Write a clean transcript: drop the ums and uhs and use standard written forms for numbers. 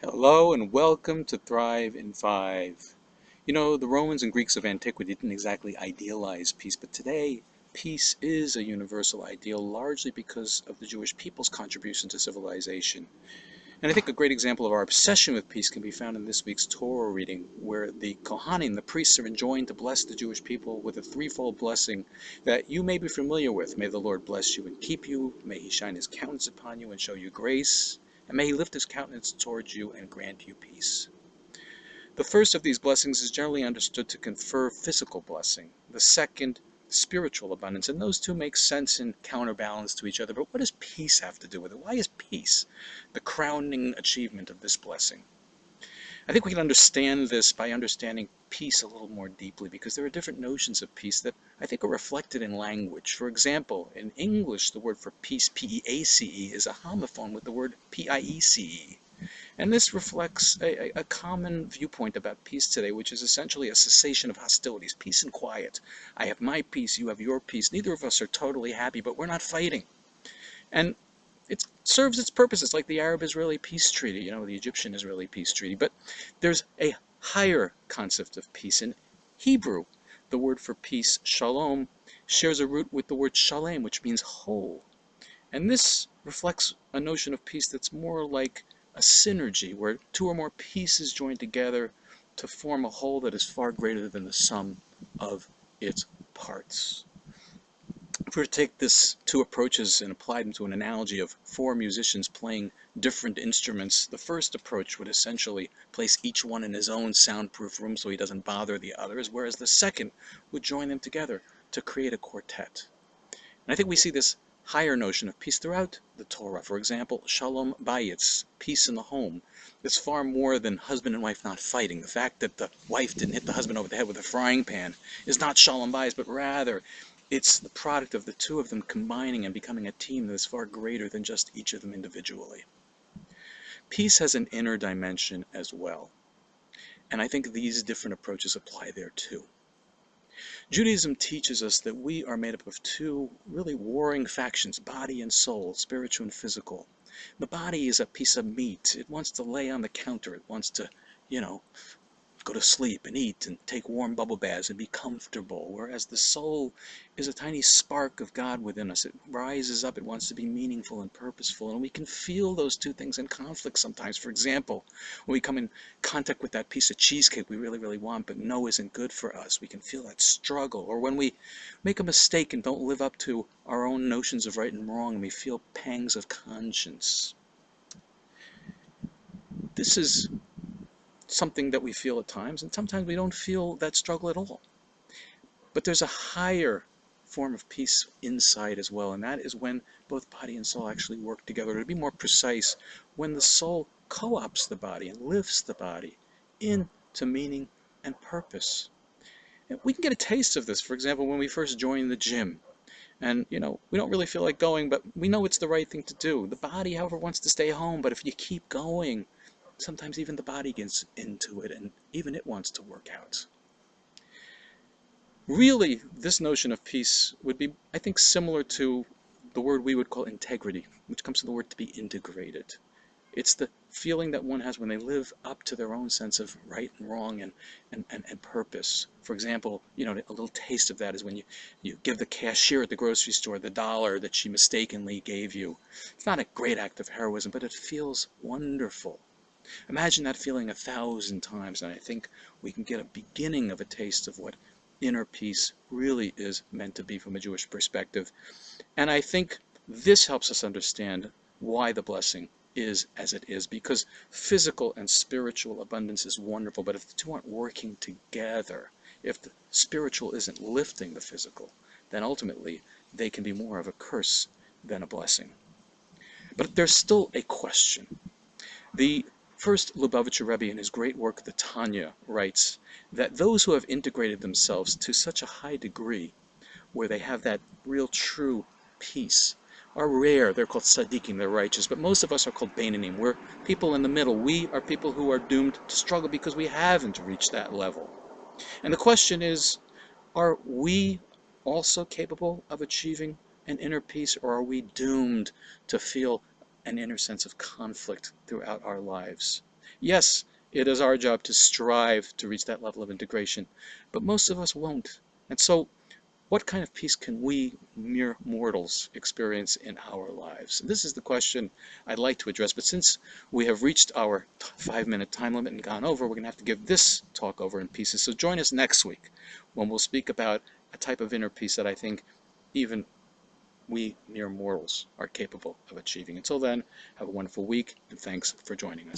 Hello and welcome to Thrive in 5. You know, the Romans and Greeks of antiquity didn't exactly idealize peace, but today peace is a universal ideal largely because of the Jewish people's contribution to civilization. And I think a great example of our obsession with peace can be found in this week's Torah reading, where the Kohanim, the priests, are enjoined to bless the Jewish people with a threefold blessing that you may be familiar with. May the Lord bless you and keep you. May he shine his countenance upon you and show you grace. And may he lift his countenance towards you and grant you peace. The first of these blessings is generally understood to confer physical blessing. The second, spiritual abundance. And those two make sense in counterbalance to each other. But what does peace have to do with it? Why is peace the crowning achievement of this blessing? I think we can understand this by understanding peace a little more deeply, because there are different notions of peace that I think are reflected in language. For example, in English, the word for peace, P-E-A-C-E, is a homophone with the word P-I-E-C-E. And this reflects a common viewpoint about peace today, which is essentially a cessation of hostilities, peace and quiet. I have my peace, you have your peace. Neither of us are totally happy, but we're not fighting. And it serves its purposes, like the Arab-Israeli peace treaty, you know, the Egyptian-Israeli peace treaty. But there's a higher concept of peace. In Hebrew, the word for peace, shalom, shares a root with the word shalem, which means whole. And this reflects a notion of peace that's more like a synergy, where two or more pieces join together to form a whole that is far greater than the sum of its parts. If we were to take these two approaches and apply them to an analogy of four musicians playing different instruments, the first approach would essentially place each one in his own soundproof room so he doesn't bother the others, whereas the second would join them together to create a quartet. And I think we see this higher notion of peace throughout the Torah. For example, shalom bayitz, peace in the home. It's far more than husband and wife not fighting. The fact that the wife didn't hit the husband over the head with a frying pan is not shalom bayitz, but rather it's the product of the two of them combining and becoming a team that is far greater than just each of them individually. Peace has an inner dimension as well. And I think these different approaches apply there too. Judaism teaches us that we are made up of two really warring factions, body and soul, spiritual and physical. The body is a piece of meat. It wants to lay on the counter. It wants to, go to sleep and eat and take warm bubble baths and be comfortable, whereas the soul is a tiny spark of God within us. It rises up, it wants to be meaningful and purposeful, and we can feel those two things in conflict sometimes. For example, when we come in contact with that piece of cheesecake we really, really want but know isn't good for us, we can feel that struggle. Or when we make a mistake and don't live up to our own notions of right and wrong, and we feel pangs of conscience. This is something that we feel at times, and sometimes we don't feel that struggle at all. But there's a higher form of peace inside as well, and that is when both body and soul actually work together. To be more precise, when the soul co-ops the body and lifts the body into meaning and purpose. And we can get a taste of this, for example, when we first join the gym. And, we don't really feel like going, but we know it's the right thing to do. The body, however, wants to stay home, but if you keep going, sometimes even the body gets into it, and even it wants to work out. Really, this notion of peace would be, I think, similar to the word we would call integrity, which comes from the word to be integrated. It's the feeling that one has when they live up to their own sense of right and wrong and purpose. For example, a little taste of that is when you give the cashier at the grocery store the $1 that she mistakenly gave you. It's not a great act of heroism, but it feels wonderful. Imagine that feeling 1,000 times, and I think we can get a beginning of a taste of what inner peace really is meant to be from a Jewish perspective. And I think this helps us understand why the blessing is as it is, because physical and spiritual abundance is wonderful, but if the two aren't working together, if the spiritual isn't lifting the physical, then ultimately they can be more of a curse than a blessing. But there's still a question. The first Lubavitcher Rabbi, in his great work, the Tanya, writes that those who have integrated themselves to such a high degree, where they have that real true peace, are rare. They're called tzaddikim, they're righteous, but most of us are called beinanim. We're people in the middle. We are people who are doomed to struggle because we haven't reached that level. And the question is, are we also capable of achieving an inner peace, or are we doomed to feel an inner sense of conflict throughout our lives? Yes, it is our job to strive to reach that level of integration, but most of us won't. And so, what kind of peace can we, mere mortals, experience in our lives? This is the question I'd like to address, but since we have reached our 5-minute time limit and gone over, we're going to have to give this talk over in pieces. So join us next week when we'll speak about a type of inner peace that I think even we mere mortals are capable of achieving. Until then, have a wonderful week, and thanks for joining us.